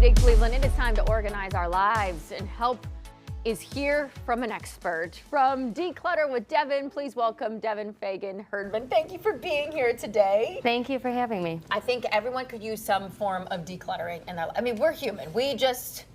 Day, Cleveland. It is time to organize our lives, and help is here from an expert. From Declutter with Devon, please welcome Devon Fagan-Herdman. Thank you for being here today. Thank you for having me. I think everyone could use some form of decluttering in their life. I mean, we're human. We just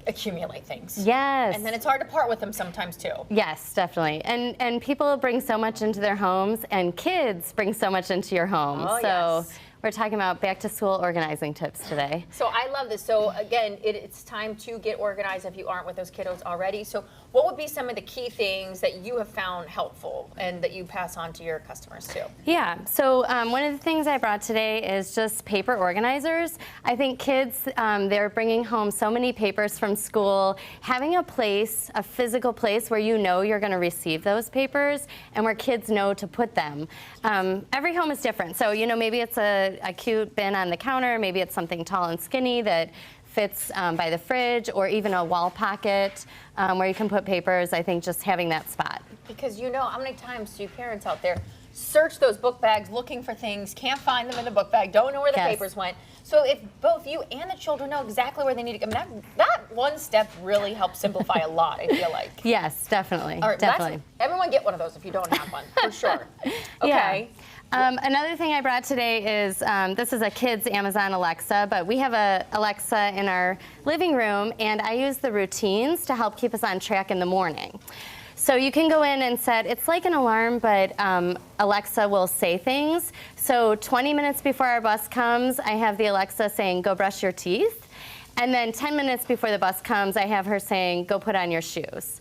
accumulate things. Yes. And then it's hard to part with them sometimes too. Yes, definitely. And people bring so much into their homes, and kids bring so much into your home. Oh, so yes. We're talking about back to school organizing tips today. So I love this. So again, it's time to get organized if you aren't with those kiddos already. So what would be some of the key things that you have found helpful and that you pass on to your customers too? Yeah, so one of the things I brought today is just paper organizers. I think kids, they're bringing home so many papers from school. Having a place, a physical place where you know you're gonna receive those papers and where kids know to put them. Every home is different. So, you know, maybe it's a cute bin on the counter, maybe it's something tall and skinny that fits by the fridge, or even a wall pocket where you can put papers. I think just having that spot. Because you know how many times do you parents out there search those book bags looking for things, can't find them in the book bag, don't know where the papers went. So if both you and the children know exactly where they need to go, that one step really helps simplify a lot, I feel like. Yes, definitely. All right, definitely. Everyone get one of those if you don't have one, for sure. Okay. Yeah. Another thing I brought today is, this is a kid's Amazon Alexa, but we have a Alexa in our living room, and I use the routines to help keep us on track in the morning. So you can go in and set, it's like an alarm, but Alexa will say things. So 20 minutes before our bus comes, I have the Alexa saying, go brush your teeth. And then 10 minutes before the bus comes, I have her saying, go put on your shoes.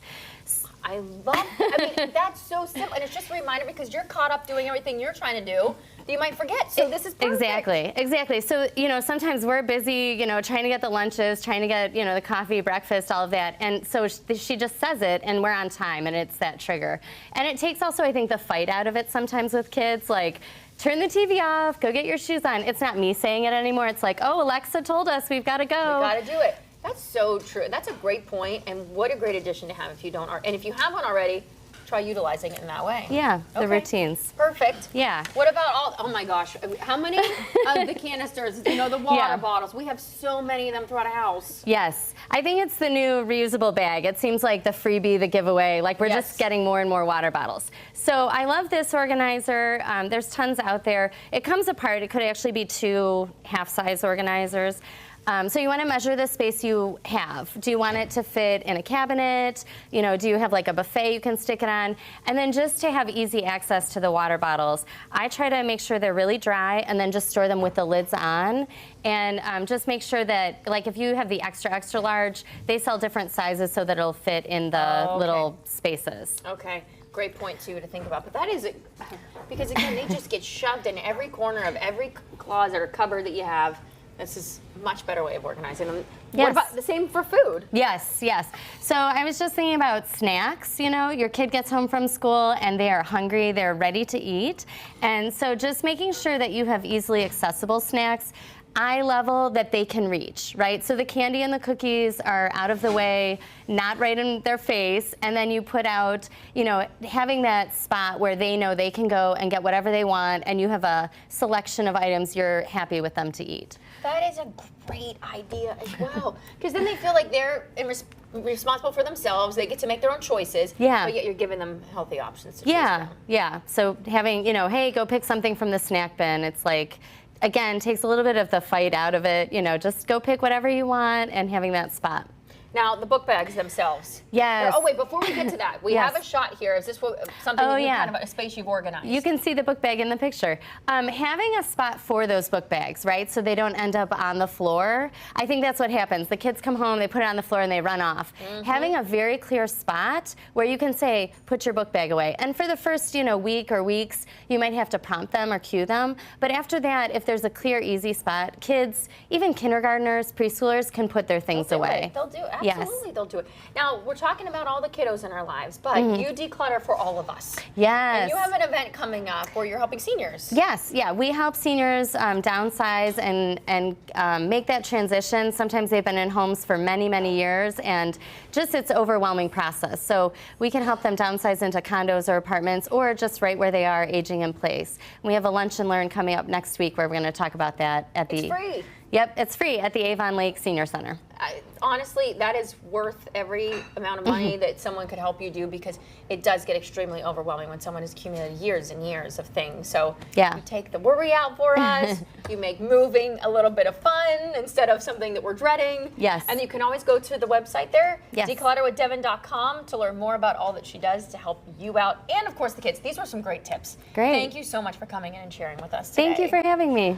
I love, I mean, that's so simple. And it's just a reminder, because you're caught up doing everything you're trying to do, that you might forget. So this is perfect. Exactly, exactly. So, you know, sometimes we're busy, you know, trying to get the lunches, trying to get, you know, the coffee, breakfast, all of that. And so she just says it, and we're on time, and it's that trigger. And it takes also, I think, the fight out of it sometimes with kids, like, turn the TV off, go get your shoes on. It's not me saying it anymore. It's like, oh, Alexa told us we've got to go. We got to do it. That's so true. That's a great point, and what a great addition to have if you don't. And if you have one already, try utilizing it in that way. Yeah, the routines. Perfect. Yeah. What about all, oh my gosh, how many of the canisters, you know, the water bottles? We have so many of them throughout a house. Yes. I think it's the new reusable bag. It seems like the freebie, the giveaway, like we're just getting more and more water bottles. So I love this organizer. There's tons out there. It comes apart. It could actually be 2 half-size organizers. So you want to measure the space you have. Do you want it to fit in a cabinet? You know, do you have like a buffet you can stick it on? And then just to have easy access to the water bottles, I try to make sure they're really dry, and then just store them with the lids on. And just make sure that, like, if you have the extra, extra large, they sell different sizes so that it'll fit in the little spaces. Okay. Great point, too, to think about. But that is, because again, they just get shoved in every corner of every closet or cupboard that you have. This is a much better way of organizing them. What about the same for food? Yes, yes. So I was just thinking about snacks. You know, your kid gets home from school and they are hungry, they're ready to eat. And so just making sure that you have easily accessible snacks, eye level, that they can reach, right? So the candy and the cookies are out of the way, not right in their face, and then you put out, you know, having that spot where they know they can go and get whatever they want, and you have a selection of items you're happy with them to eat. That is a great idea as well, because then they feel like they're responsible for themselves. They get to make their own choices. Yeah. But yet you're giving them healthy options to choose from. Yeah. So having, you know, hey, go pick something from the snack bin. It's like, again, takes a little bit of the fight out of it. You know, just go pick whatever you want, and having that spot. Now, the book bags themselves. Yes. Oh, wait, before we get to that, we have a shot here. Is this something kind of a space you've organized? You can see the book bag in the picture. Having a spot for those book bags, right, so they don't end up on the floor. I think that's what happens. The kids come home, they put it on the floor, and they run off. Having a very clear spot where you can say, put your book bag away. And for the first, you know, week or weeks, you might have to prompt them or cue them. But after that, if there's a clear, easy spot, kids, even kindergartners, preschoolers, can put their things away. They'll do it. Absolutely, they'll do it. Now, we're talking about all the kiddos in our lives, but you declutter for all of us. Yes. And you have an event coming up where you're helping seniors. Yes, yeah, we help seniors downsize and make that transition. Sometimes they've been in homes for many, many years, and just it's overwhelming process. So we can help them downsize into condos or apartments, or just right where they are, aging in place. We have a lunch and learn coming up next week where we're going to talk about that at the. It's free. Yep, it's free at the Avon Lake Senior Center. Honestly, that is worth every amount of money that someone could help you do, because it does get extremely overwhelming when someone has accumulated years and years of things. So yeah. You take the worry out for us. You make moving a little bit of fun instead of something that we're dreading. Yes. And you can always go to the website there, yes. declutterwithdevon.com, to learn more about all that she does to help you out, and of course the kids. These were some great tips. Great. Thank you so much for coming in and sharing with us today. Thank you for having me.